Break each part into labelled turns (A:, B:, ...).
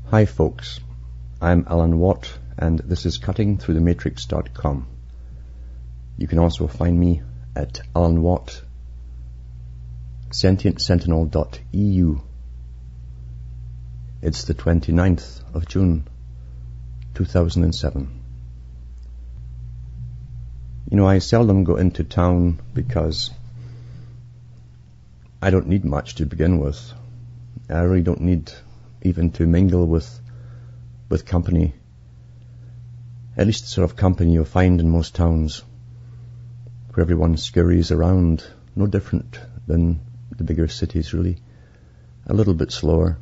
A: Hi folks, I'm Alan Watt and this is cuttingthroughthematrix.com. You can also find me at Alan Watt, sentientsentinel.eu. It's the 29th of June, 2007. You know, I seldom go into town because I don't need much to begin with. I really don't need even to mingle with company. At least the sort of company you'll find in most towns, where everyone scurries around, no different than the bigger cities really. A little bit slower.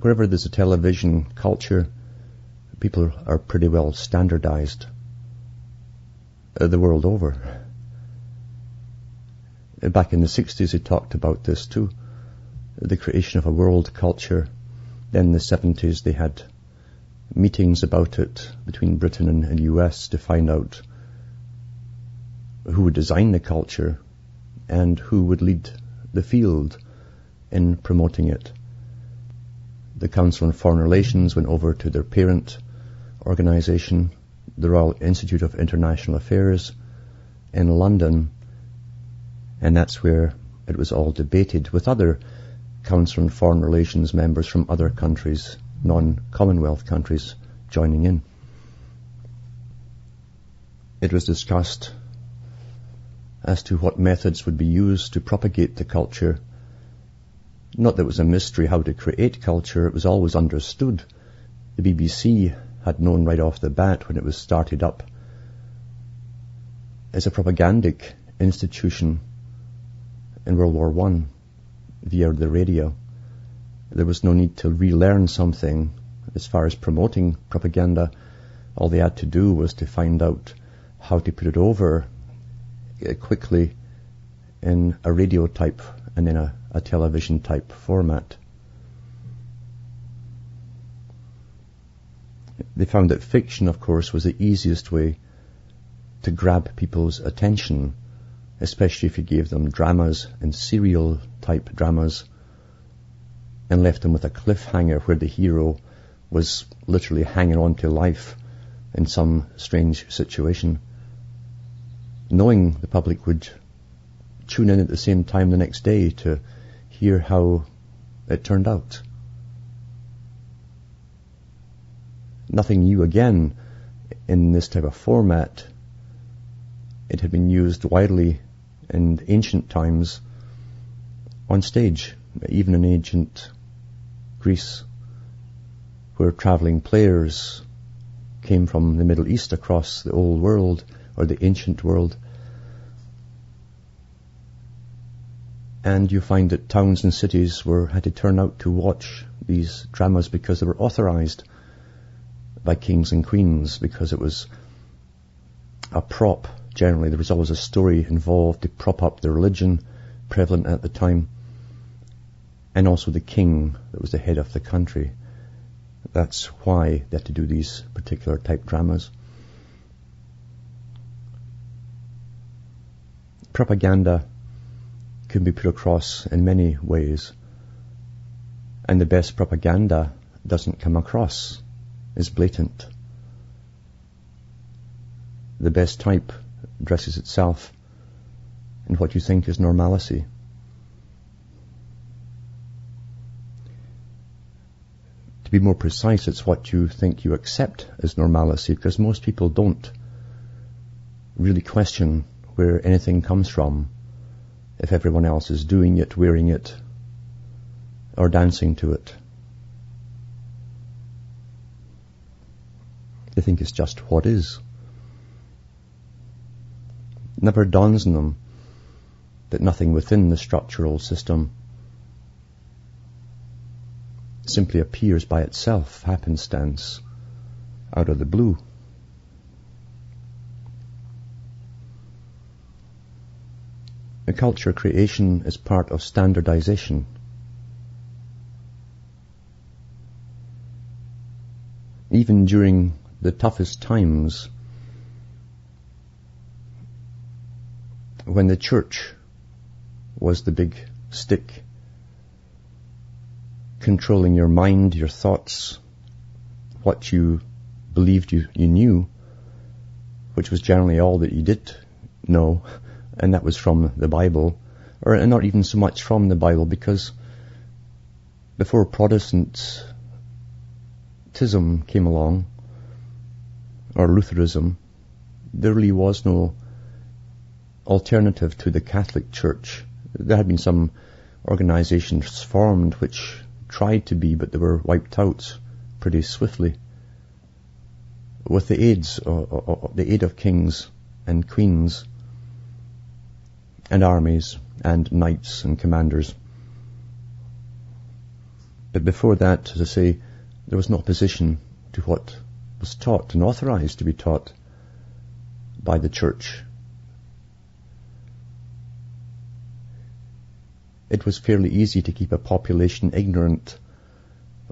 A: Wherever there's a television culture, people are pretty well standardized the world over. Back in the 60s they talked about this too, the creation of a world culture. Then in the 70s they had meetings about it between Britain and U.S. to find out who would design the culture and who would lead the field in promoting it. The Council on Foreign Relations went over to their parent organization, the Royal Institute of International Affairs in London, and that's where it was all debated with other Council on Foreign Relations members from other countries, non-Commonwealth countries, joining in. It was discussed as to what methods would be used to propagate the culture. Not that it was a mystery how to create culture, it was always understood. The BBC had known right off the bat when it was started up as a propagandic institution in World War I via the radio. There was no need to relearn something as far as promoting propaganda. All they had to do was to find out how to put it over quickly in a radio type and in a television type format. They found that fiction, of course, was the easiest way to grab people's attention, especially if you gave them dramas and serial type dramas and left them with a cliffhanger where the hero was literally hanging on to life in some strange situation, knowing the public would tune in at the same time the next day to hear how it turned out. Nothing new again in this type of format. It had been used widely in ancient times on stage, even in ancient Greece, where traveling players came from the Middle East across the old world or the ancient world. And you find that towns and cities had to turn out to watch these dramas because they were authorized by kings and queens, because it was a prop. Generally, there was always a story involved to prop up the religion prevalent at the time, and also the king that was the head of the country. That's why they had to do these particular type dramas. Propaganda can be put across in many ways, and the best propaganda doesn't come across as blatant. The best type dresses itself in what you think is normalcy. To be more precise, it's what you think you accept as normalcy, because most people don't really question where anything comes from if everyone else is doing it, wearing it, or dancing to it. They think it's just what is. It never dawns on them that nothing within the structural system simply appears by itself, happenstance, out of the blue. The culture creation is part of standardization. Even during the toughest times, when the church was the big stick controlling your mind, your thoughts, what you believed you knew, which was generally all that you did know, and that was from the Bible, or not even so much from the Bible, because before Protestantism came along, or Lutheranism, there really was no alternative to the Catholic Church. There had been some organizations formed which tried to be, but they were wiped out pretty swiftly. With the aid of kings and queens and armies and knights and commanders. But before that, as I say, there was no opposition to what was taught and authorized to be taught by the Church. It was fairly easy to keep a population ignorant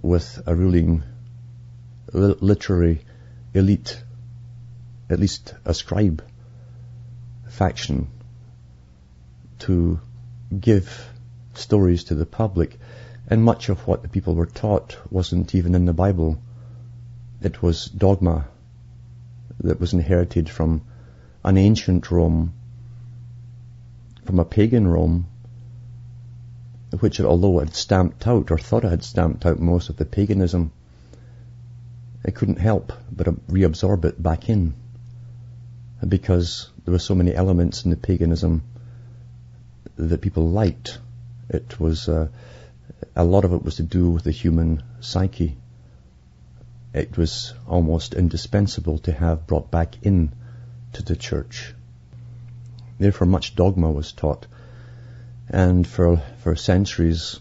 A: with a ruling literary elite, at least a scribe faction, to give stories to the public. And much of what the people were taught wasn't even in the Bible. It was dogma that was inherited from an ancient Rome, from a pagan Rome, which, although it had stamped out, or thought it had stamped out most of the paganism, it couldn't help but reabsorb it back in, because there were so many elements in the paganism that people liked. It was a lot of it was to do with the human psyche. It was almost indispensable to have brought back in to the church. Therefore, much dogma was taught. And for centuries,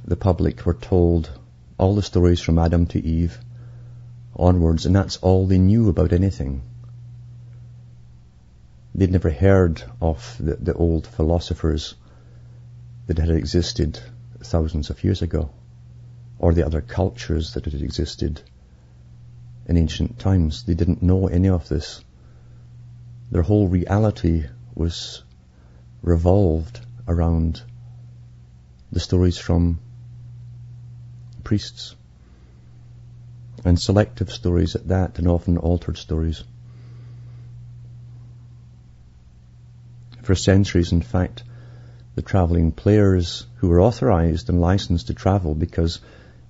A: the public were told all the stories from Adam to Eve onwards, and that's all they knew about anything. They'd never heard of the old philosophers that had existed thousands of years ago, or the other cultures that had existed in ancient times. They didn't know any of this. Their whole reality was revolved around the stories from priests, and selective stories at that, and often altered stories. For centuries, in fact, the traveling players who were authorized and licensed to travel, because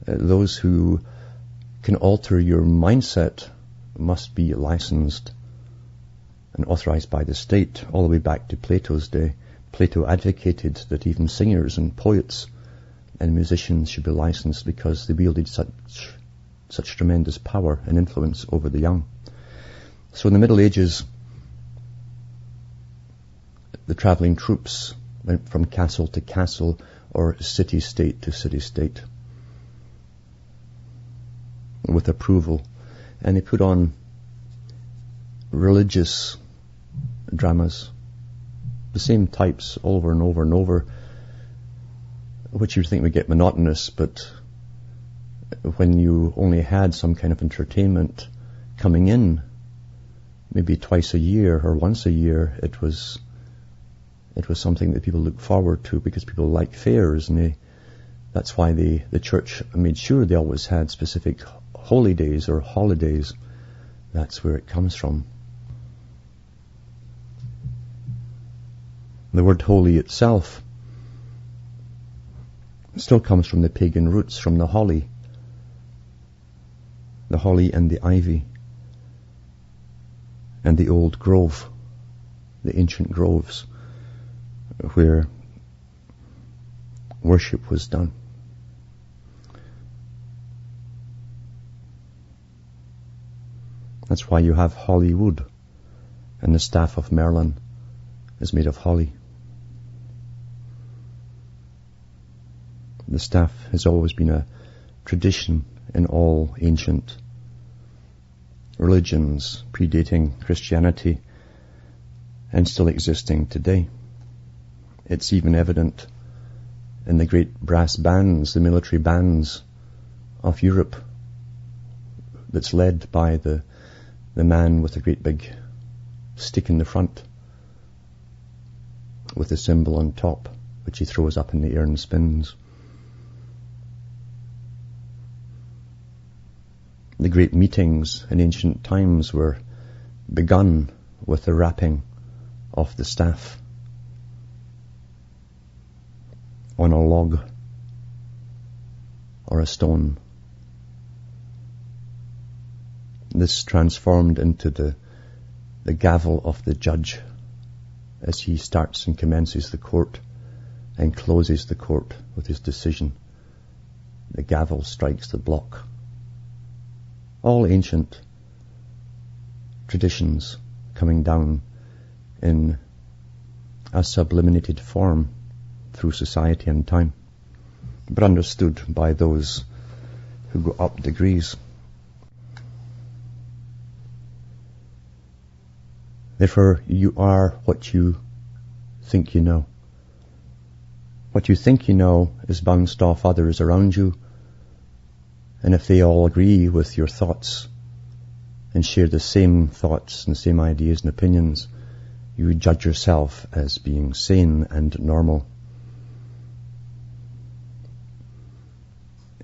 A: those who can alter your mindset must be licensed and authorized by the state, all the way back to Plato's day. Plato advocated that even singers and poets and musicians should be licensed, because they wielded such tremendous power and influence over the young. So in the Middle Ages, the traveling troops went from castle to castle, or city-state to city-state, with approval. And they put on religious dramas, the same types over and over and over, which you'd think would get monotonous, but when you only had some kind of entertainment coming in, maybe twice a year or once a year, it was something that people look forward to, because people like fairs, and that's why the church made sure they always had specific holy days or holidays. That's where it comes from. The word holy itself still comes from the pagan roots, from the holly and the ivy, and the old grove, the ancient groves, where worship was done. That's why you have holly wood, and the staff of Merlin is made of holly. The staff has always been a tradition in all ancient religions predating Christianity, and still existing today. It's even evident in the great brass bands, the military bands of Europe, that's led by the man with a great big stick in the front, with the symbol on top, which he throws up in the air and spins. The great meetings in ancient times were begun with the rapping of the staff on a log or a stone. This transformed into the gavel of the judge as he starts and commences the court and closes the court with his decision. The gavel strikes the block. All ancient traditions coming down in a sublimated form through society and time, but understood by those who go up degrees. Therefore, you are what you think you know. What you think you know is bounced off others around you, and if they all agree with your thoughts and share the same thoughts and same ideas and opinions, you judge yourself as being sane and normal.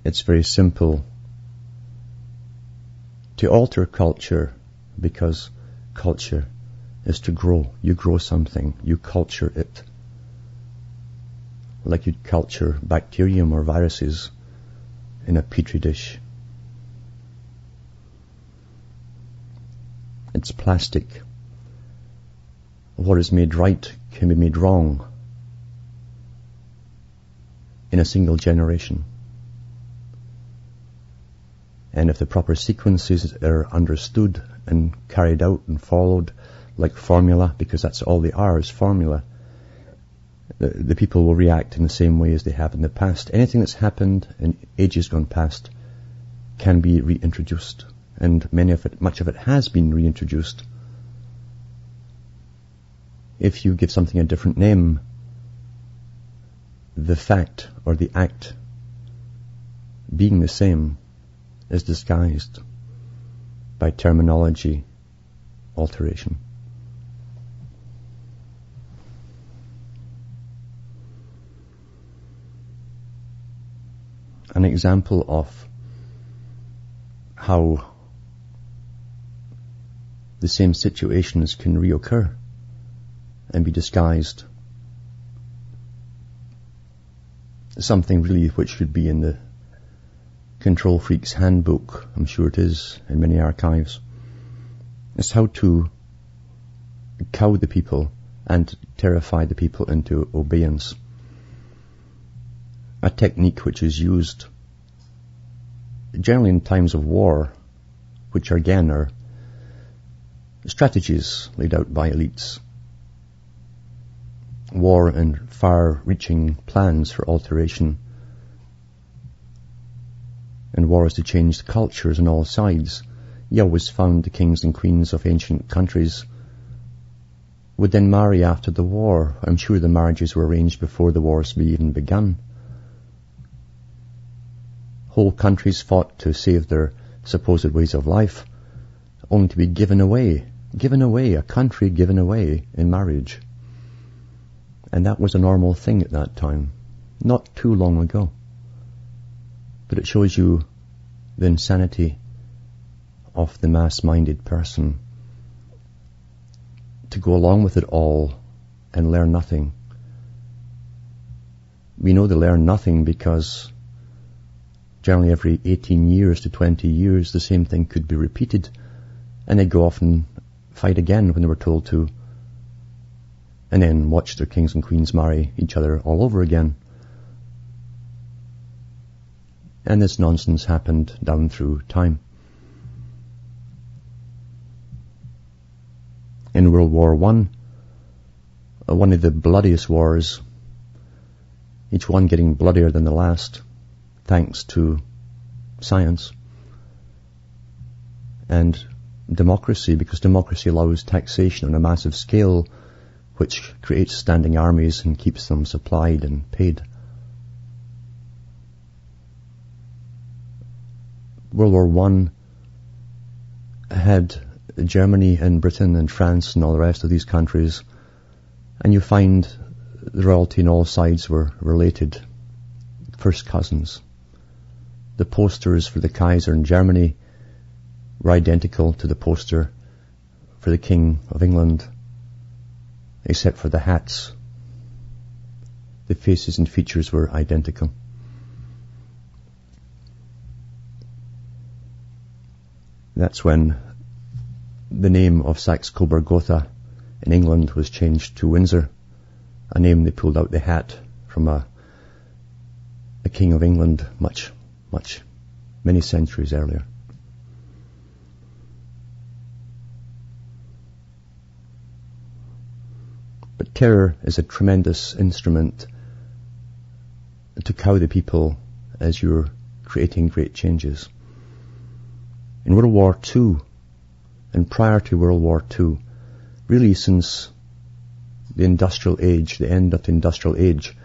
A: It's very simple to alter culture, because culture is to grow. You grow something, you culture it. Like you'd culture bacterium or viruses in a petri dish. It's plastic. What is made right can be made wrong in a single generation. And if the proper sequences are understood and carried out and followed like formula, because that's all they are, is formula, the people will react in the same way as they have in the past. Anything that's happened in ages gone past can be reintroduced, and much of it has been reintroduced. If you give something a different name, the fact or the act being the same is disguised by terminology alteration. An example of how the same situations can reoccur and be disguised. Something really which should be in the Control Freak's handbook, I'm sure it is, in many archives, is how to cow the people and terrify the people into obedience. A technique which is used generally in times of war, which again are strategies laid out by elites. War and far-reaching plans for alteration. And war is to change the cultures on all sides. You always found the kings and queens of ancient countries would then marry after the war. I'm sure the marriages were arranged before the wars even began. Whole countries fought to save their supposed ways of life, only to be given away, a country given away in marriage. And that was a normal thing at that time, not too long ago. But it shows you the insanity of the mass-minded person to go along with it all and learn nothing. We know they learn nothing because generally every 18 years to 20 years the same thing could be repeated, and they'd go off and fight again when they were told to, and then watch their kings and queens marry each other all over again. And this nonsense happened down through time. In World War I, one of the bloodiest wars, each one getting bloodier than the last, thanks to science and democracy, because democracy allows taxation on a massive scale, which creates standing armies and keeps them supplied and paid. World War I had Germany and Britain and France and all the rest of these countries, and you find the royalty on all sides were related, first cousins. The posters for the Kaiser in Germany were identical to the poster for the King of England, except for the hats. The faces and features were identical. That's when the name of Saxe-Coburg-Gotha in England was changed to Windsor, a name they pulled out the hat from a King of England many centuries earlier. But terror is a tremendous instrument to cow the people as you're creating great changes. In World War II, and prior to World War II, really since the industrial age, the end of the industrial age,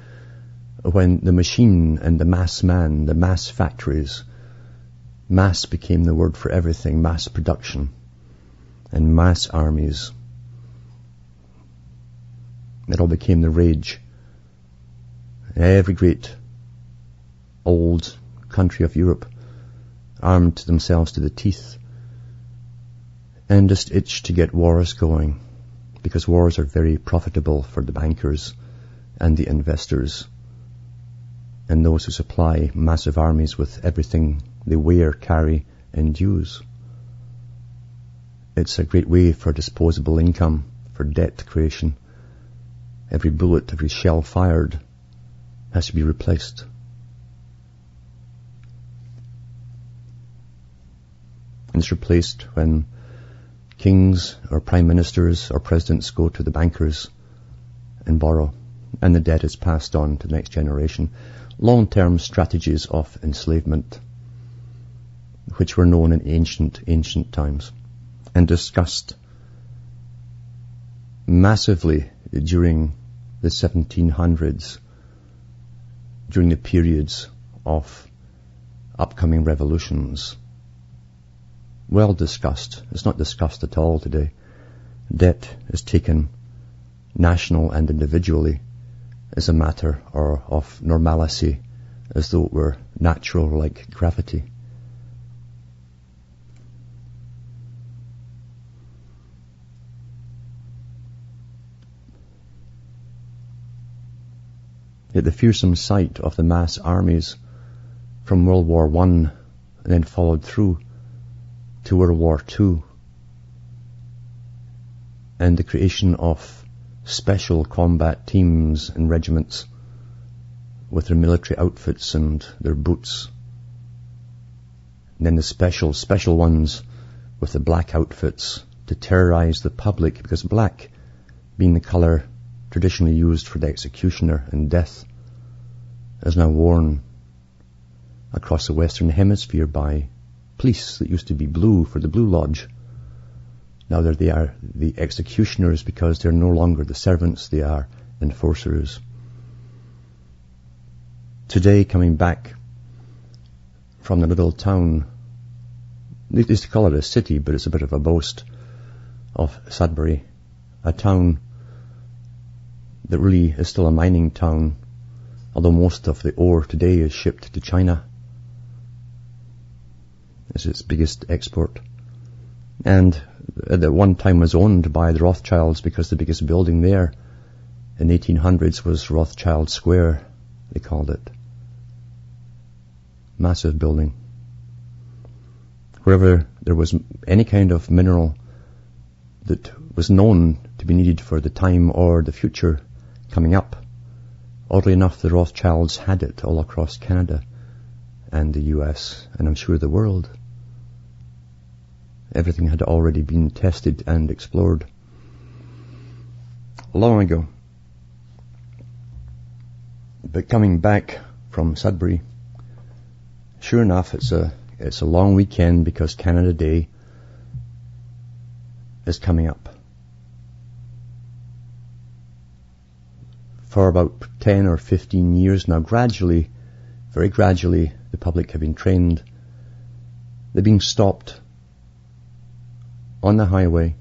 A: when the machine and the mass man, the mass factories, mass became the word for everything, mass production and mass armies. It all became the rage. Every great old country of Europe armed themselves to the teeth and just itched to get wars going, because wars are very profitable for the bankers and the investors and those who supply massive armies with everything they wear, carry and use. It's a great way for disposable income, for debt creation. Every bullet, every shell fired has to be replaced. And it's replaced when kings or prime ministers or presidents go to the bankers and borrow, and the debt is passed on to the next generation. Long-term strategies of enslavement, which were known in ancient times and discussed massively during the 1700s, during the periods of upcoming revolutions. Well discussed. It's not discussed at all today. Debt is taken national and individually as a matter of normalcy, as though it were natural like gravity. Yet the fearsome sight of the mass armies from World War I and then followed through to World War II, and the creation of special combat teams and regiments with their military outfits and their boots, and then the special ones with the black outfits to terrorize the public, because black, being the colour traditionally used for the executioner and death, is now worn across the Western Hemisphere by police that used to be blue for the Blue Lodge. Now they are the executioners, because they're no longer the servants, they are enforcers. Today, coming back from the little town, they used to call it a city, but it's a bit of a boast, of Sudbury, a town that really is still a mining town, although most of the ore today is shipped to China. It's its biggest export. And at one time was owned by the Rothschilds, because the biggest building there in the 1800s was Rothschild Square, they called it. Massive building. Wherever there was any kind of mineral that was known to be needed for the time or the future coming up, oddly enough, the Rothschilds had it all across Canada and the U.S. and I'm sure the world. Everything had already been tested and explored long ago. But coming back from Sudbury, sure enough, it's a long weekend, because Canada Day is coming up. For about 10 or 15 years now, gradually, very gradually, the public have been trained. They're being stopped on the highway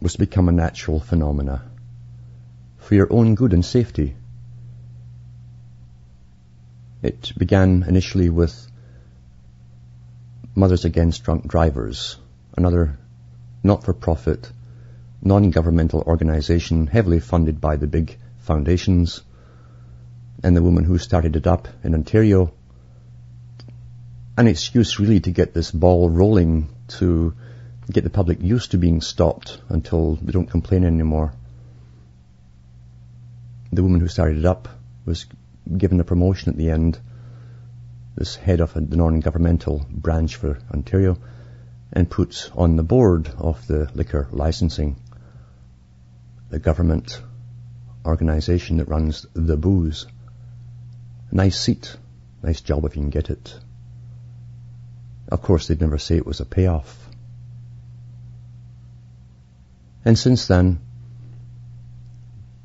A: was to become a natural phenomena for your own good and safety. It began initially with Mothers Against Drunk Drivers, another not-for-profit, non-governmental organization heavily funded by the big foundations, and the woman who started it up in Ontario. An excuse really to get this ball rolling, to get the public used to being stopped until they don't complain anymore. The woman who started it up was given a promotion at the end, this head of the non-governmental branch for Ontario, and put on the board of the liquor licensing, the government organization that runs the booze. Nice seat, nice job if you can get it. Of course, they'd never say it was a payoff. And since then,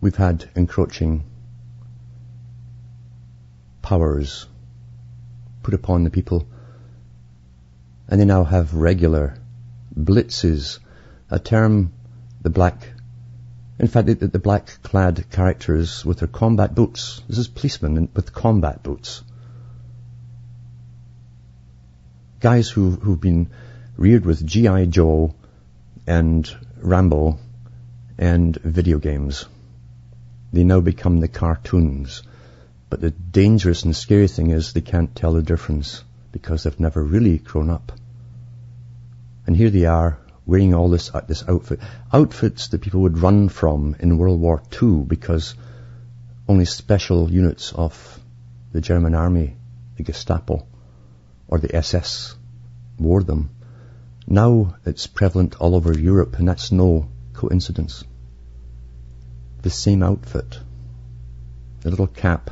A: we've had encroaching powers put upon the people, and they now have regular blitzes, a term the black-clad characters with their combat boots. This is policemen with combat boots. Guys who've been reared with G.I. Joe and Rambo and video games. They now become the cartoons. But the dangerous and scary thing is they can't tell the difference because they've never really grown up. And here they are wearing all this outfit. Outfits that people would run from in World War II because only special units of the German army, the Gestapo, or the SS wore them. Now it's prevalent all over Europe, and that's no coincidence. The same outfit, the little cap,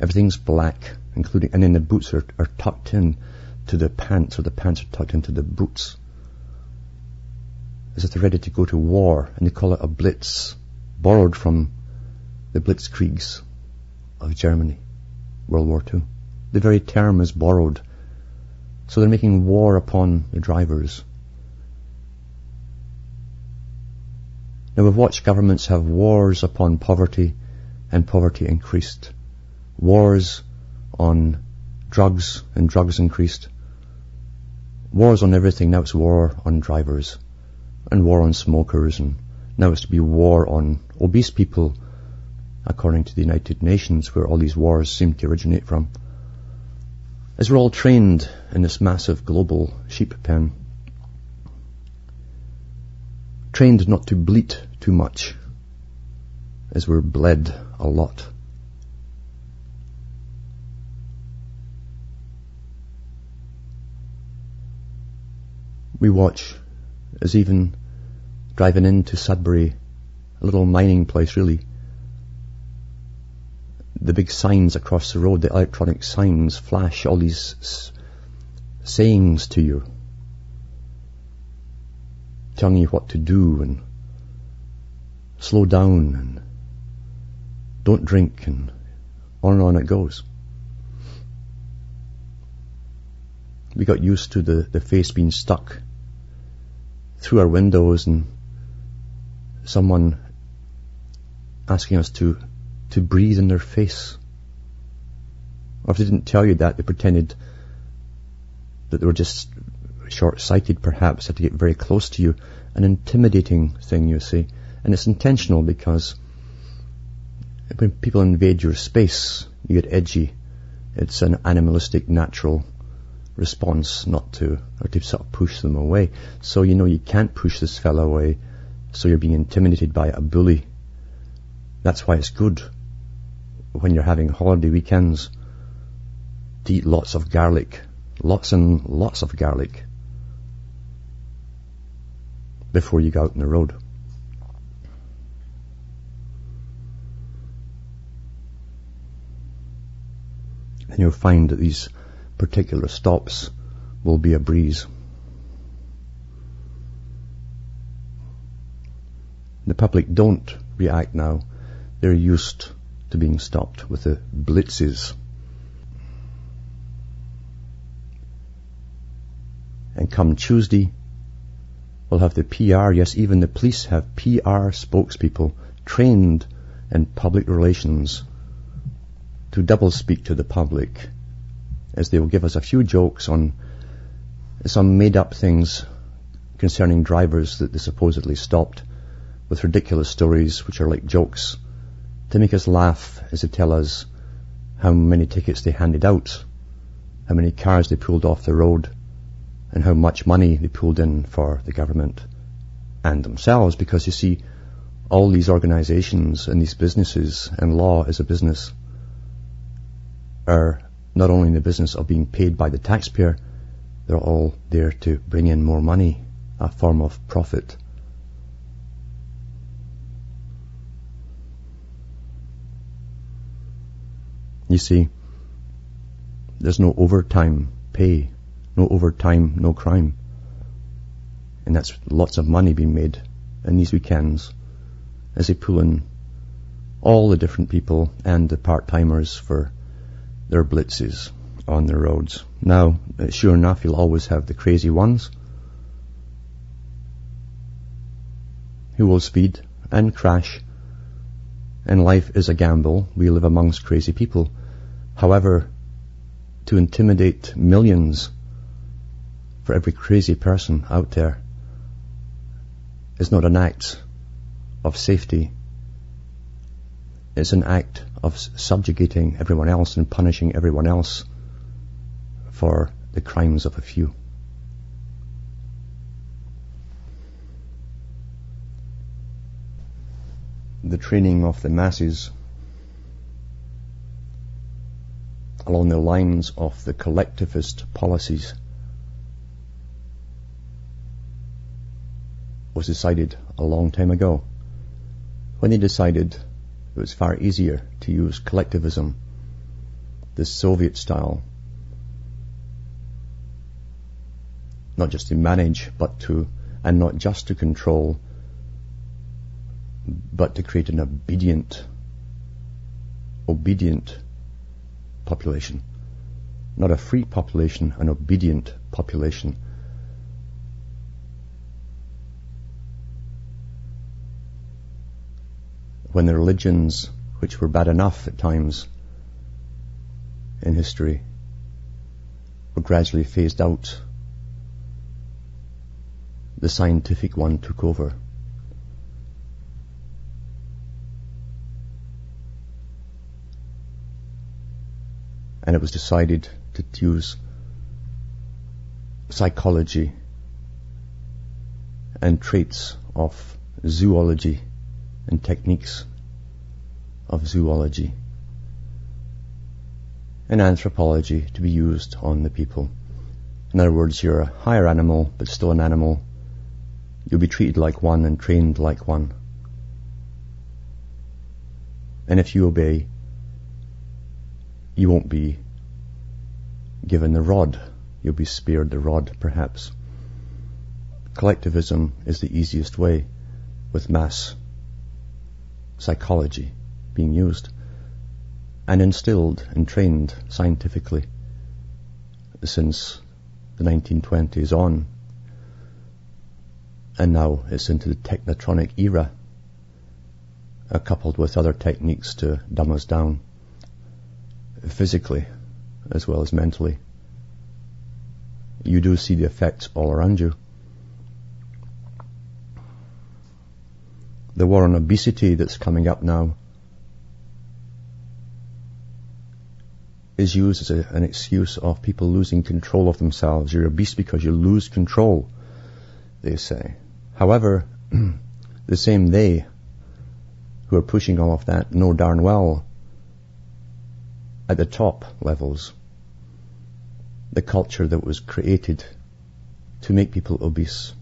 A: everything's black, including, and then the boots are tucked in to the pants, or the pants are tucked into the boots, as if they're ready to go to war, and they call it a blitz, borrowed from the Blitzkriegs of Germany, World War II. The very term is borrowed. So they're making war upon the drivers. Now we've watched governments have wars upon poverty, and poverty increased. Wars on drugs, and drugs increased. Wars on everything. Now it's war on drivers, and war on smokers, and now it's to be war on obese people, according to the United Nations, where all these wars seem to originate from. As we're all trained in this massive global sheep pen, trained not to bleat too much, as we're bled a lot. We watch as even driving into Sudbury, a little mining place really, the big signs across the road, the electronic signs, flash all these sayings to you, telling you what to do, and slow down, and don't drink, and on it goes. We got used to the face being stuck through our windows, and someone asking us to breathe in their face. Or if they didn't tell you that, they pretended that they were just short-sighted, perhaps, had to get very close to you. An intimidating thing, you see. And it's intentional, because when people invade your space, you get edgy. It's an animalistic, natural response not to, or to sort of push them away. So you know you can't push this fellow away, so you're being intimidated by a bully. That's why it's good when you're having holiday weekends to eat lots of garlic, lots and lots of garlic, before you go out on the road. And you'll find that these particular stops will be a breeze. The public don't react now. They're used to being stopped with the blitzes. And come Tuesday, we'll have the PR, yes, even the police have PR spokespeople trained in public relations to double speak to the public, as they will give us a few jokes on some made-up things concerning drivers that they supposedly stopped, with ridiculous stories which are like jokes, to make us laugh as they tell us how many tickets they handed out, how many cars they pulled off the road, and how much money they pulled in for the government and themselves. Because you see, all these organizations and these businesses, and law is a business, are not only in the business of being paid by the taxpayer, they're all there to bring in more money, a form of profit. You see, there's no overtime pay, no overtime, no crime. And that's lots of money being made in these weekends as they pull in all the different people and the part-timers for their blitzes on the roads. Now, sure enough, you'll always have the crazy ones who will speed and crash, and life is a gamble. We live amongst crazy people. However, to intimidate millions for every crazy person out there is not an act of safety. It's an act of subjugating everyone else and punishing everyone else for the crimes of a few. The training of the masses along the lines of the collectivist policies was decided a long time ago, when they decided it was far easier to use collectivism, the Soviet style, not just to manage, and not just to control, but to create an obedient population. Not a free population, an obedient population. When the religions, which were bad enough at times in history, were gradually phased out, the scientific one took over. And it was decided to use psychology and traits of zoology and techniques of zoology and anthropology to be used on the people. In other words, you're a higher animal, but still an animal. You'll be treated like one and trained like one. And if you obey, you won't be given the rod. You'll be spared the rod, perhaps. Collectivism is the easiest way, with mass psychology being used and instilled and trained scientifically since the 1920s on. And now it's into the technotronic era, coupled with other techniques to dumb us down, physically as well as mentally. You do see the effects all around you. The war on obesity that's coming up now is used as an excuse of people losing control of themselves. You're obese because you lose control, they say. However, the same they who are pushing all of that know darn well at the top levels the culture that was created to make people obese.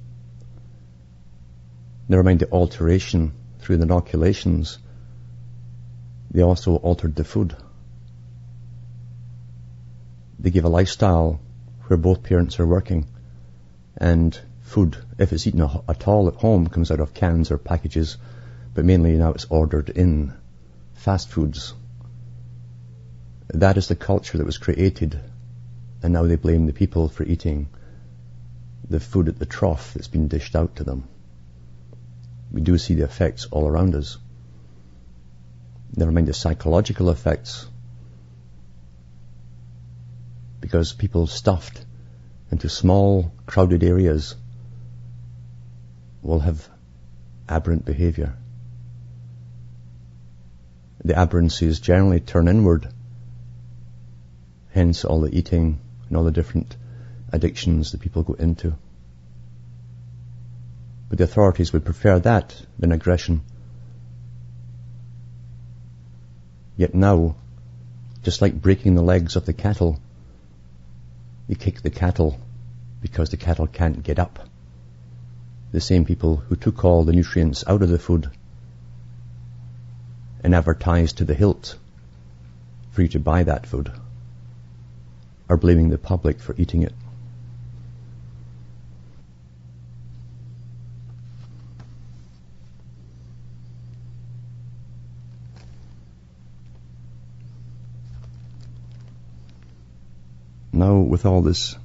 A: Never mind the alteration through the inoculations, they also altered the food. They give a lifestyle where both parents are working, and food, if it's eaten at all at home, comes out of cans or packages, but mainly now it's ordered in fast foods. That is the culture that was created, and now they blame the people for eating the food at the trough that's been dished out to them. We do see the effects all around us. Never mind the psychological effects, because people stuffed into small, crowded areas will have aberrant behavior. The aberrancies generally turn inward, hence all the eating and all the different addictions that people go into. But the authorities would prefer that than aggression. Yet now, just like breaking the legs of the cattle, you kick the cattle because the cattle can't get up. The same people who took all the nutrients out of the food and advertised to the hilt for you to buy that food are blaming the public for eating it. Now, with all this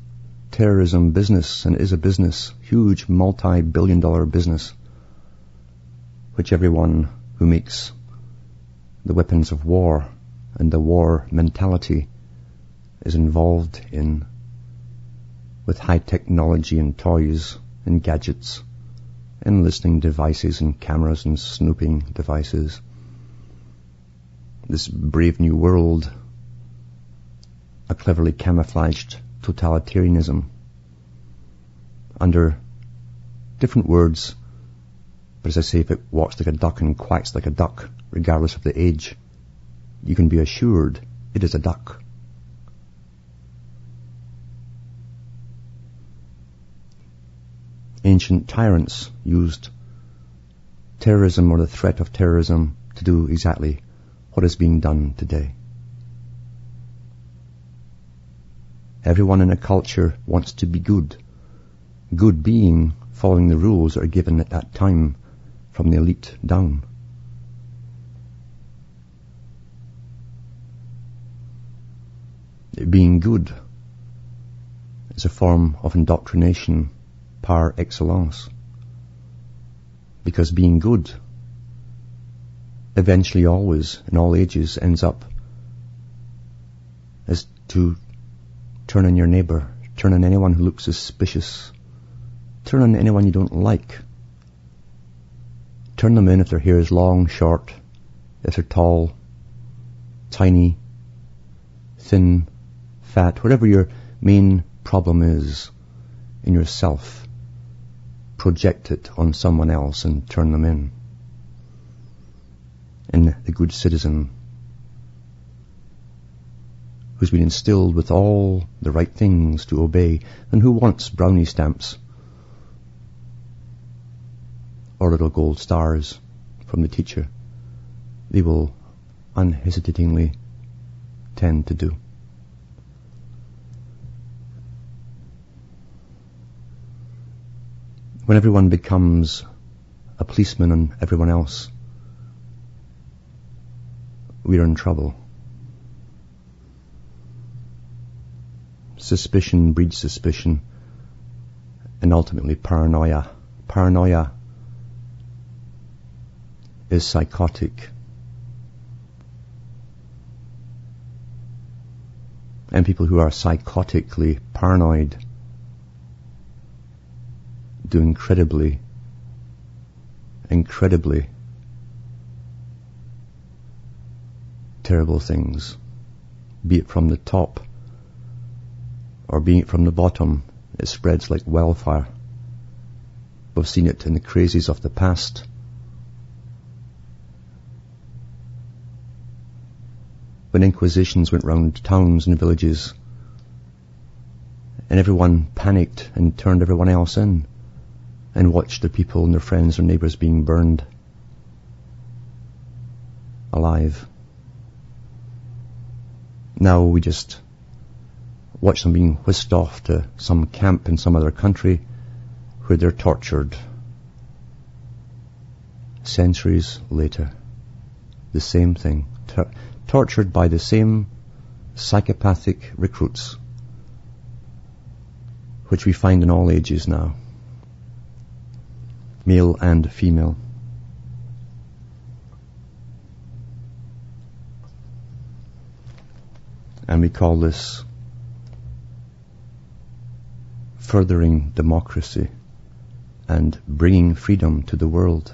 A: terrorism business, and it is a business, huge multi-billion-dollar business, which everyone who makes the weapons of war and the war mentality is involved in, with high technology and toys and gadgets and listening devices and cameras and snooping devices. This brave new world, a cleverly camouflaged totalitarianism under different words, but as I say, if it walks like a duck and quacks like a duck, regardless of the age, you can be assured it is a duck. Ancient tyrants used terrorism or the threat of terrorism to do exactly what is being done today. Everyone in a culture wants to be good. Good being following the rules that are given at that time from the elite down. Being good is a form of indoctrination par excellence. Because being good eventually always, in all ages, ends up as to turn on your neighbour, turn on anyone who looks suspicious, turn on anyone you don't like. Turn them in if their hair is long, short, if they're tall, tiny, thin, fat, whatever your main problem is in yourself, project it on someone else and turn them in. And the good citizen who's been instilled with all the right things to obey, and who wants brownie stamps or little gold stars from the teacher, they will unhesitatingly tend to do. When everyone becomes a policeman on everyone else, we're in trouble. Suspicion breeds suspicion, and ultimately paranoia. Paranoia is psychotic. And people who are psychotically paranoid do incredibly terrible things, be it from the top or be it from the bottom. It spreads like wildfire. We've seen it in the crazies of the past. When inquisitions went round towns and villages and everyone panicked and turned everyone else in and watched the people and their friends or neighbours being burned alive. Now we just watch them being whisked off to some camp in some other country where they're tortured. Centuries later, the same thing. Tortured by the same psychopathic recruits, which we find in all ages now, male and female. And we call this furthering democracy and bringing freedom to the world.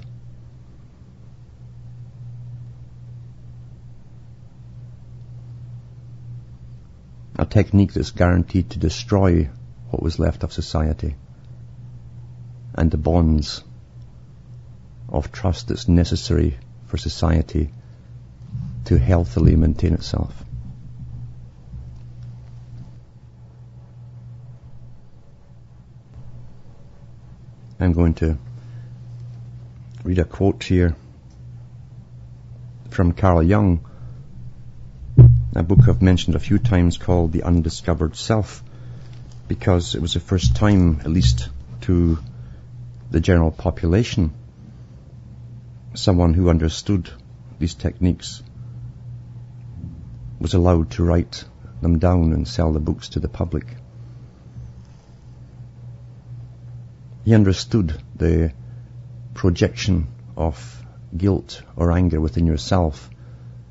A: A technique that's guaranteed to destroy what was left of society and the bonds of trust that's necessary for society to healthily maintain itself. I'm going to read a quote here from Carl Jung, a book I've mentioned a few times called The Undiscovered Self, because it was the first time, at least to the general population, someone who understood these techniques was allowed to write them down and sell the books to the public. He understood the projection of guilt or anger within yourself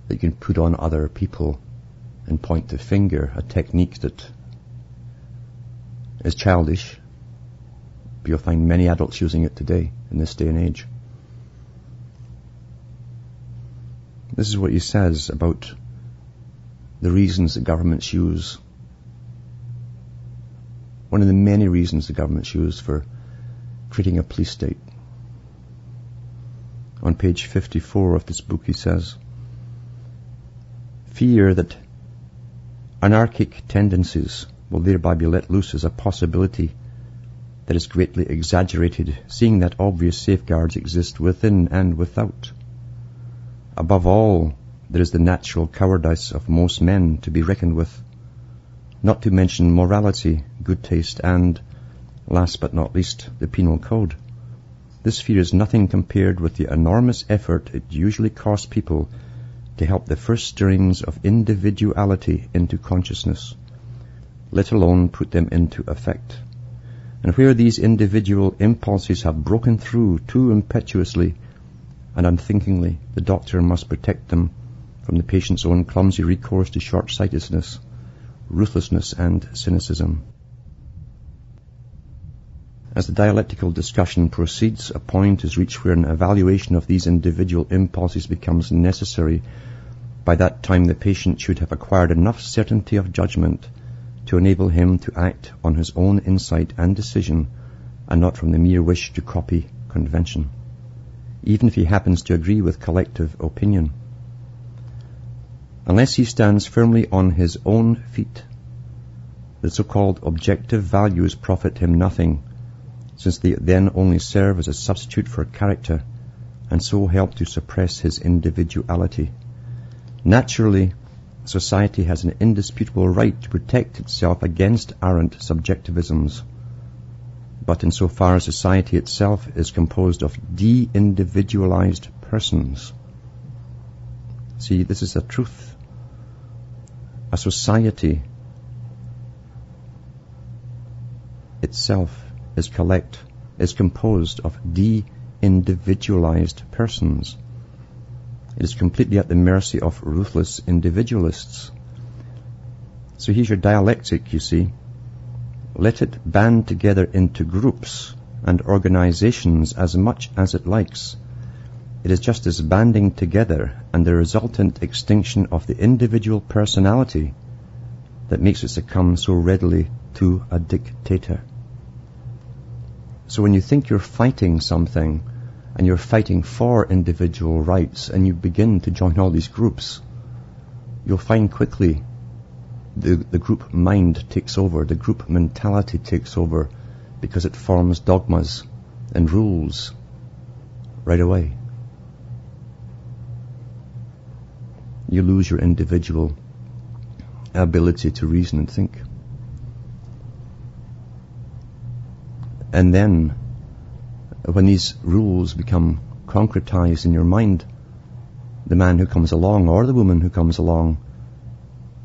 A: that you can put on other people and point the finger, a technique that is childish, but you'll find many adults using it today in this day and age. This is what he says about the reasons that governments use. One of the many reasons the governments use for creating a police state. On page 54 of this book he says, fear that anarchic tendencies will thereby be let loose is a possibility that is greatly exaggerated, seeing that obvious safeguards exist within and without. Above all, there is the natural cowardice of most men to be reckoned with, not to mention morality, good taste, and, last but not least, the penal code. This fear is nothing compared with the enormous effort it usually costs people to help the first stirrings of individuality into consciousness, let alone put them into effect. And where these individual impulses have broken through too impetuously and unthinkingly, the doctor must protect them from the patient's own clumsy recourse to short-sightedness, ruthlessness, and cynicism. As the dialectical discussion proceeds, a point is reached where an evaluation of these individual impulses becomes necessary. By that time, the patient should have acquired enough certainty of judgment to enable him to act on his own insight and decision, and not from the mere wish to copy convention, even if he happens to agree with collective opinion. Unless he stands firmly on his own feet, the so-called objective values profit him nothing, since they then only serve as a substitute for character and so help to suppress his individuality. Naturally, society has an indisputable right to protect itself against arrant subjectivisms. But insofar as society itself is composed of de-individualized persons, see, this is a truth. A society itself is composed of de-individualized persons. It is completely at the mercy of ruthless individualists. So here's your dialectic, you see. Let it band together into groups and organizations as much as it likes. It is just as banding together and the resultant extinction of the individual personality that makes it succumb so readily to a dictator. So when you think you're fighting something, and you're fighting for individual rights, and you begin to join all these groups, you'll find quickly the group mind takes over, the group mentality takes over, because it forms dogmas and rules right away. You lose your individual ability to reason and think. And then, when these rules become concretized in your mind, the man who comes along, or the woman who comes along,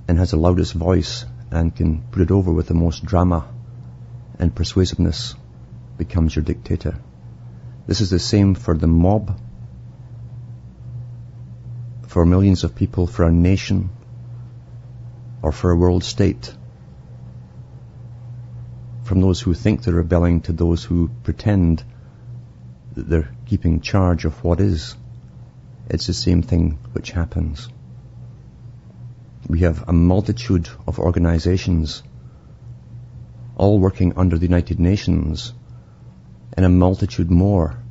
A: and has the loudest voice and can put it over with the most drama and persuasiveness, becomes your dictator. This is the same for the mob, for millions of people, for a nation, or for a world state. from those who think they're rebelling to those who pretend that they're keeping charge of what is. It's the same thing which happens. We have a multitude of organizations all working under the United Nations, and a multitude more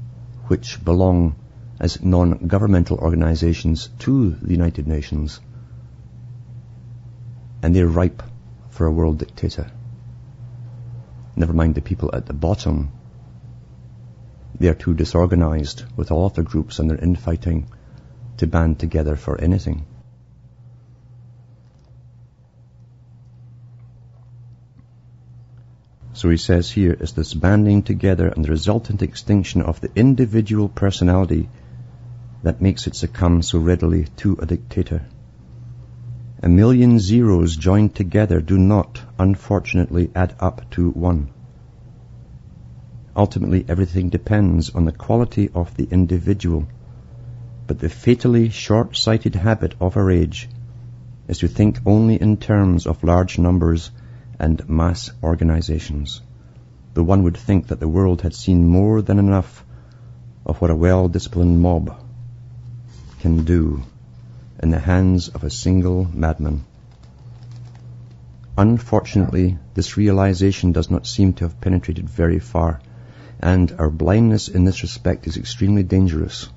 A: which belong as non-governmental organizations to the United Nations. And they're ripe for a world dictator. Never mind the people at the bottom. They are too disorganized with all of their groups and their infighting to band together for anything. So he says here, is this banding together and the resultant extinction of the individual personality that makes it succumb so readily to a dictator. A million zeros joined together do not, unfortunately, add up to one. Ultimately, everything depends on the quality of the individual, but the fatally short-sighted habit of our age is to think only in terms of large numbers and mass organizations. Though one would think that the world had seen more than enough of what a well-disciplined mob can do in the hands of a single madman. Unfortunately, this realization does not seem to have penetrated very far, and our blindness in this respect is extremely dangerous.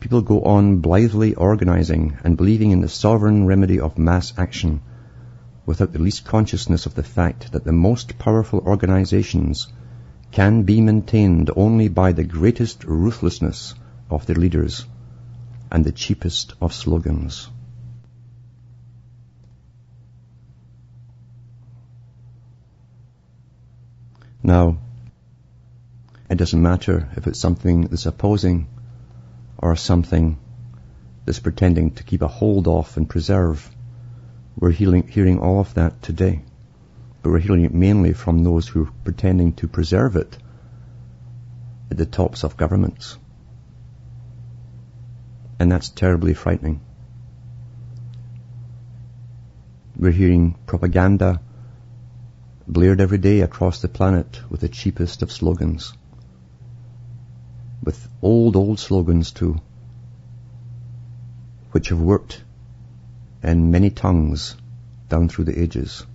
A: People go on blithely organizing and believing in the sovereign remedy of mass action, without the least consciousness of the fact that the most powerful organizations can be maintained only by the greatest ruthlessness of their leaders and the cheapest of slogans. Now, it doesn't matter if it's something that's opposing or something that's pretending to keep a hold of and preserve. We're hearing all of that today. But we're hearing it mainly from those who are pretending to preserve it at the tops of governments. And that's terribly frightening. We're hearing propaganda blared every day across the planet with the cheapest of slogans. With old slogans too, which have worked in many tongues down through the ages.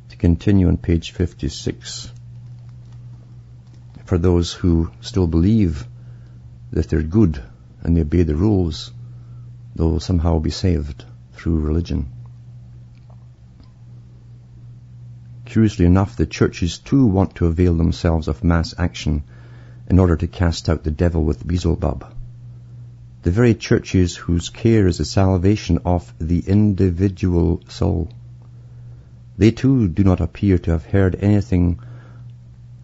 A: To continue on page 56, for those who still believe that they're good and they obey the rules, they'll somehow be saved through religion. Curiously enough, the churches too want to avail themselves of mass action in order to cast out the devil with Beelzebub. The very churches whose care is the salvation of the individual soul. They too do not appear to have heard anything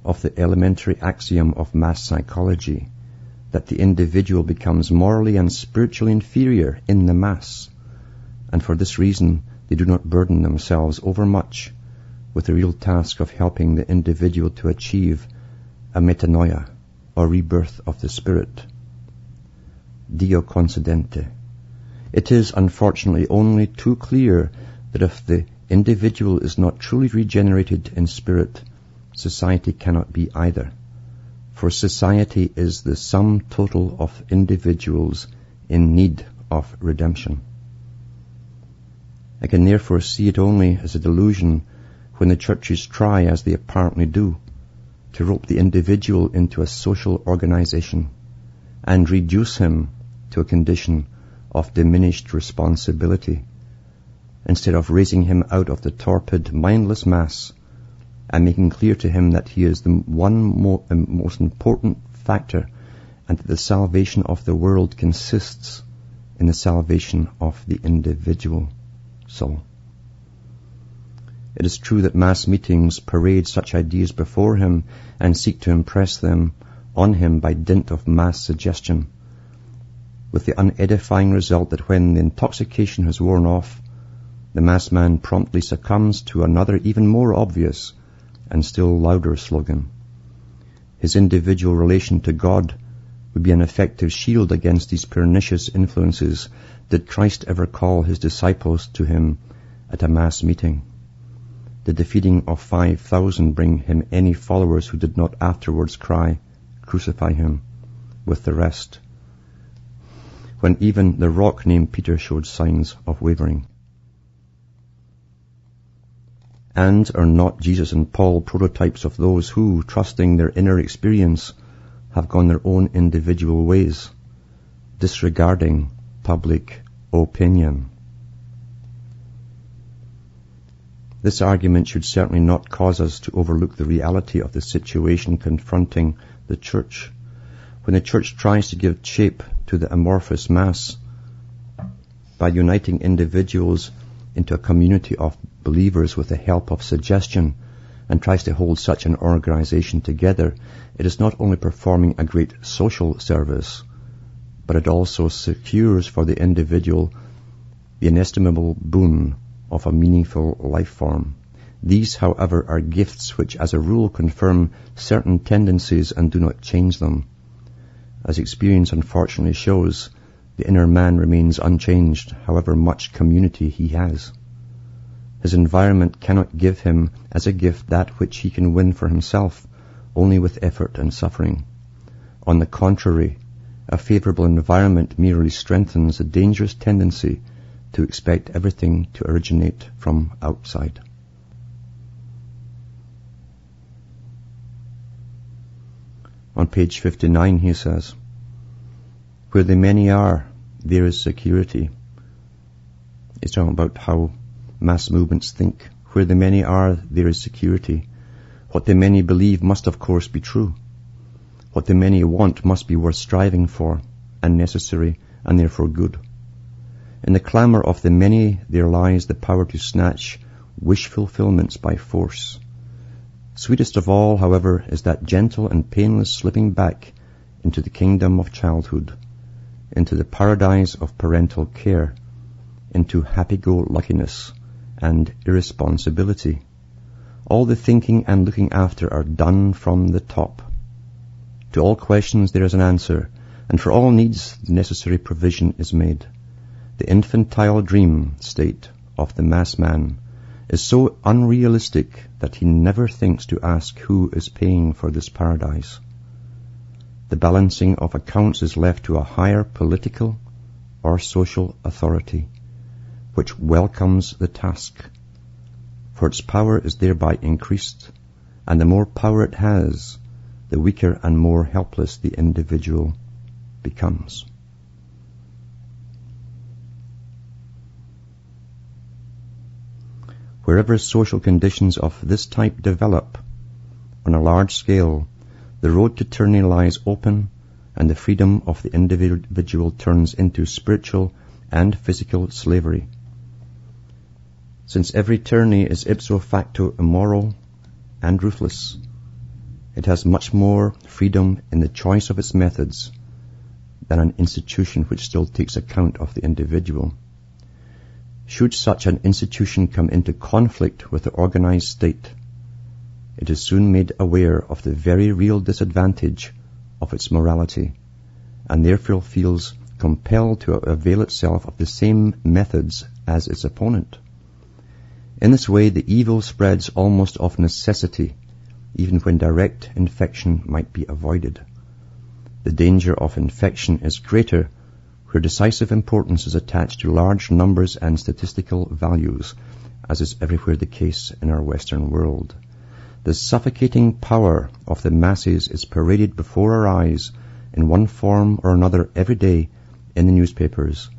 A: of the elementary axiom of mass psychology, that the individual becomes morally and spiritually inferior in the mass, and for this reason they do not burden themselves overmuch with the real task of helping the individual to achieve a metanoia, or rebirth of the spirit. Dio concedente. It is unfortunately only too clear that if the individual is not truly regenerated in spirit, society cannot be either. For society is the sum total of individuals in need of redemption. I can therefore see it only as a delusion when the churches try, as they apparently do, to rope the individual into a social organization and reduce him to a condition of diminished responsibility, instead of raising him out of the torpid, mindless mass and making clear to him that he is the most important factor, and that the salvation of the world consists in the salvation of the individual soul. It is true that mass meetings parade such ideas before him and seek to impress them on him by dint of mass suggestion, with the unedifying result that when the intoxication has worn off, the mass man promptly succumbs to another even more obvious and still louder slogan. His individual relation to God would be an effective shield against these pernicious influences did Christ ever call his disciples to him at a mass meeting? Did the feeding of 5,000 bring him any followers who did not afterwards cry, "Crucify him," with the rest, when even the rock named Peter showed signs of wavering? And are not Jesus and Paul prototypes of those who, trusting their inner experience, have gone their own individual ways, disregarding public opinion? This argument should certainly not cause us to overlook the reality of the situation confronting the church. When the church tries to give shape to the amorphous mass by uniting individuals into a community of believers with the help of suggestion and tries to hold such an organization together, it is not only performing a great social service, but it also secures for the individual the inestimable boon of a meaningful life form. These, however, are gifts which as a rule confirm certain tendencies and do not change them. As experience unfortunately shows, the inner man remains unchanged, however much community he has. His environment cannot give him as a gift that which he can win for himself only with effort and suffering. On the contrary, a favorable environment merely strengthens a dangerous tendency to expect everything to originate from outside. On page 59 he says, "Where the many are, there is security." He's talking about how mass movements think. Where the many are, there is security. What the many believe must of course be true. What the many want must be worth striving for, and necessary, and therefore good. In the clamour of the many there lies the power to snatch wish fulfillments by force. Sweetest of all, however, is that gentle and painless slipping back into the kingdom of childhood, into the paradise of parental care, into happy-go-luckiness and irresponsibility. All the thinking and looking after are done from the top. To all questions there is an answer, and for all needs the necessary provision is made. The infantile dream state of the mass man is so unrealistic that he never thinks to ask who is paying for this paradise. The balancing of accounts is left to a higher political or social authority, which welcomes the task, for its power is thereby increased, and the more power it has, the weaker and more helpless the individual becomes. Wherever social conditions of this type develop on a large scale, the road to tyranny lies open, and the freedom of the individual turns into spiritual and physical slavery. Since every tyranny is ipso facto immoral and ruthless, it has much more freedom in the choice of its methods than an institution which still takes account of the individual. Should such an institution come into conflict with the organized state, it is soon made aware of the very real disadvantage of its morality, and therefore feels compelled to avail itself of the same methods as its opponent. In this way, the evil spreads almost of necessity, even when direct infection might be avoided. The danger of infection is greater where decisive importance is attached to large numbers and statistical values, as is everywhere the case in our Western world. The suffocating power of the masses is paraded before our eyes in one form or another every day in the newspapers,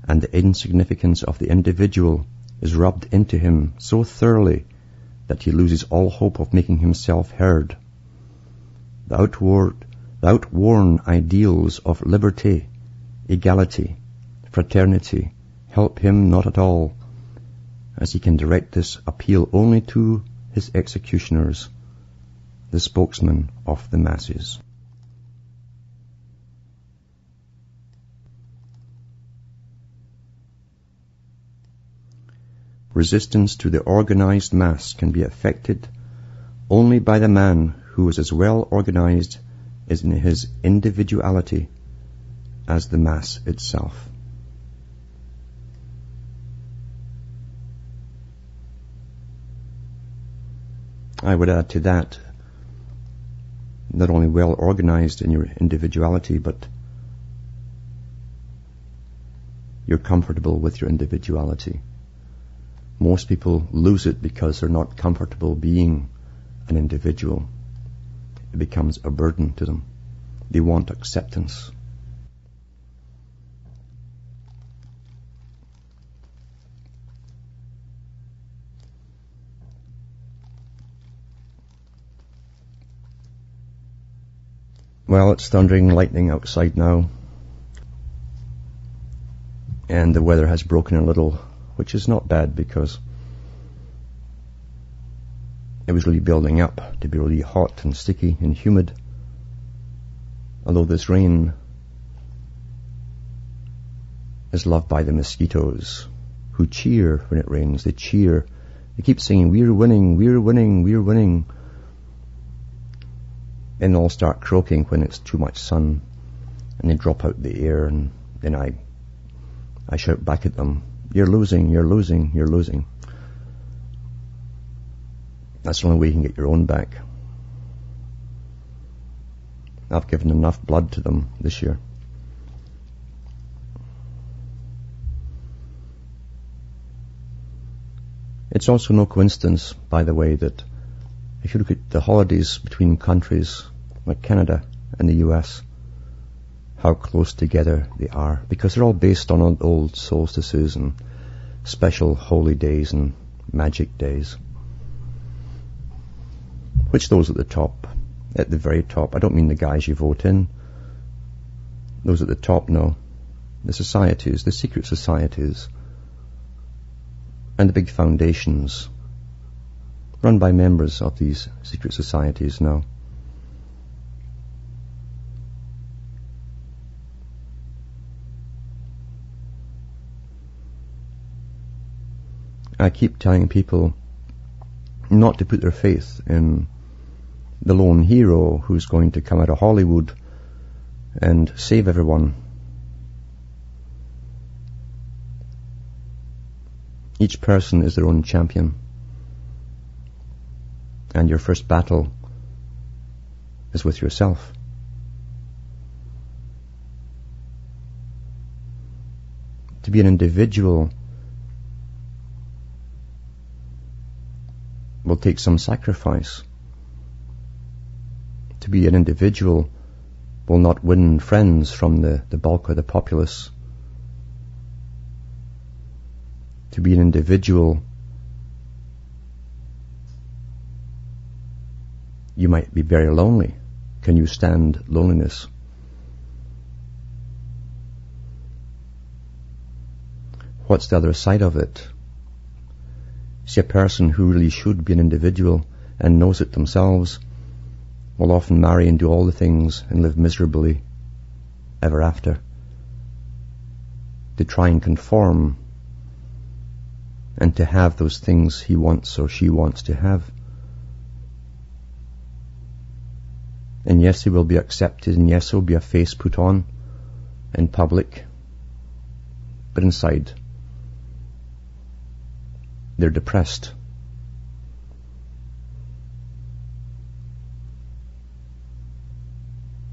A: and the insignificance of the individual is rubbed into him so thoroughly that he loses all hope of making himself heard. The outworn ideals of liberty, equality, fraternity help him not at all, as he can direct this appeal only to his executioners, the spokesman of the masses. Resistance to the organized mass can be effected only by the man who is as well organized as in his individuality as the mass itself. I would add to that, not only well organized in your individuality, but you're comfortable with your individuality. Most people lose it because they're not comfortable being an individual. It becomes a burden to them. They want acceptance. Well, it's thundering lightning outside now. And the weather has broken a little, which is not bad because it was really building up to be really hot and sticky and humid. Although this rain is loved by the mosquitoes, who cheer when it rains. They cheer. They keep singing, "We're winning, we're winning, we're winning." And they'll start croaking when it's too much sun, and they drop out the air, and then I shout back at them, "You're losing, you're losing, you're losing." That's the only way you can get your own back. I've given enough blood to them this year. It's also no coincidence, by the way, that if you look at the holidays between countries like Canada and the U.S., how close together they are, because they're all based on old solstices and special holy days and magic days. Which those at the top, at the very top, I don't mean the guys you vote in. Those at the top know. The societies, the secret societies, and the big foundations run by members of these secret societies now. I keep telling people not to put their faith in the lone hero who's going to come out of Hollywood and save everyone. Each person is their own champion. And your first battle is with yourself. To be an individual will take some sacrifice. To be an individual will not win friends from the bulk of the populace. To be an individual, you might be very lonely. Can you stand loneliness? What's the other side of it? See, a person who really should be an individual and knows it themselves will often marry and do all the things and live miserably ever after. To try and conform and to have those things he wants or she wants to have. And yes, he will be accepted, and yes, there will be a face put on in public, but inside they're depressed.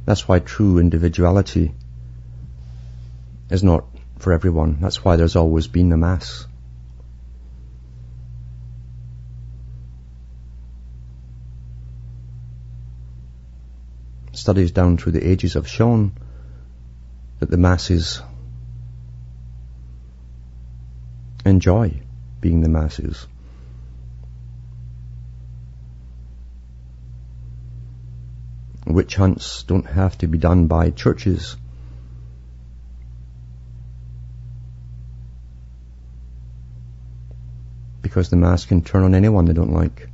A: That's why true individuality is not for everyone. That's why there's always been a mass. Studies down through the ages have shown that the masses enjoy being the masses. Witch hunts don't have to be done by churches. Because the mass can turn on anyone they don't like.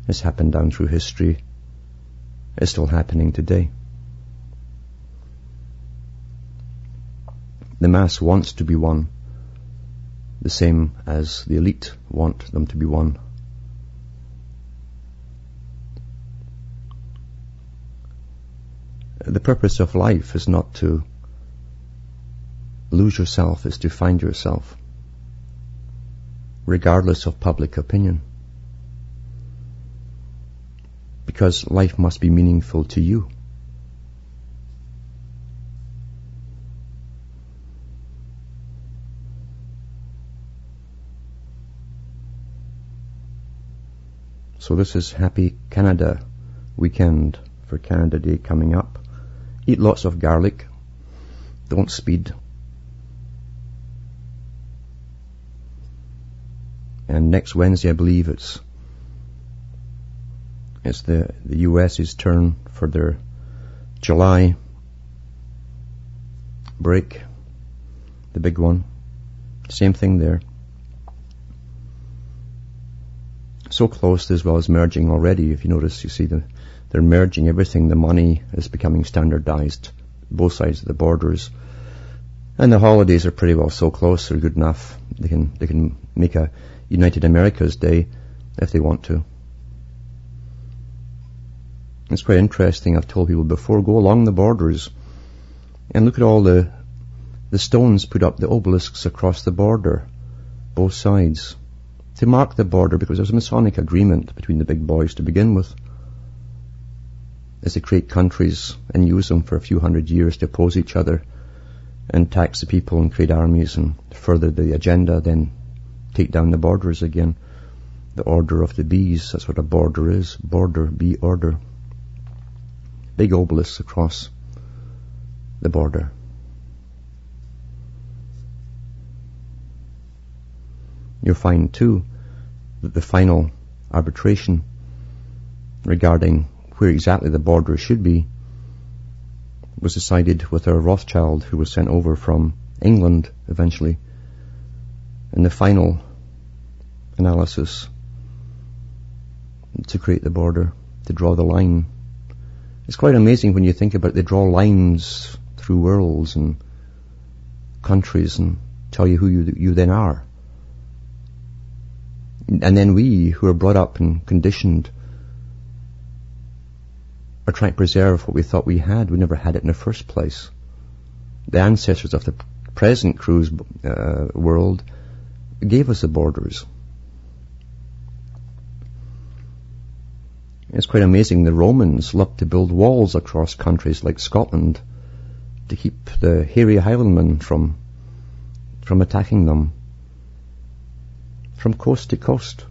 A: It's happened down through history. It's still happening today. The mass wants to be one, the same as the elite want them to be one. The purpose of life is not to lose yourself, it's to find yourself, regardless of public opinion. because life must be meaningful to you. So this is Happy Canada weekend for Canada Day coming up. Eat lots of garlic. Don't speed. And next Wednesday, I believe it's the U.S.'s turn for their July break, the big one. Same thing there. So close as well as merging already. If you notice, you see they're merging everything. The money is becoming standardized, both sides of the borders. And the holidays are pretty well so close, they're good enough. They can make a United America's Day if they want to. It's quite interesting. I've told people before, go along the borders and look at all the stones put up, the obelisks across the border, both sides, to mark the border, because there's a Masonic agreement between the big boys to begin with, as they create countries and use them for a few hundred years to oppose each other and tax the people and create armies and further the agenda, then take down the borders again. The order of the bees, that's what a border is. Border, bee order. Big obelisks across the border. You'll find too that the final arbitration regarding where exactly the border should be was decided with our Rothschild, who was sent over from England eventually. And the final analysis to create the border, to draw the line. It's quite amazing when you think about it. They draw lines through worlds and countries and tell you who you then are. And then we, who are brought up and conditioned, are trying to preserve what we thought we had. We never had it in the first place. The ancestors of the present cruise world gave us the borders. It's quite amazing. The Romans loved to build walls across countries like Scotland to keep the hairy Highlandmen from attacking them. From coast to coast.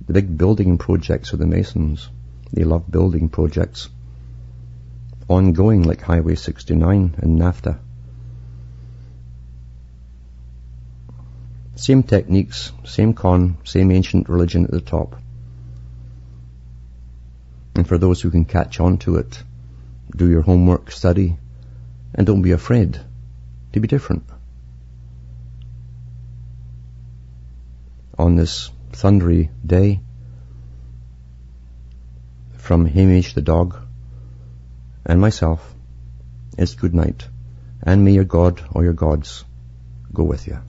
A: The big building projects of the Masons. They love building projects. Ongoing, like Highway 69 and NAFTA. Same techniques, same same ancient religion at the top. And for those who can catch on to it, do your homework, study, and don't be afraid to be different. On this thundery day, from Hamish the dog and myself, it's good night, and may your God or your gods go with you.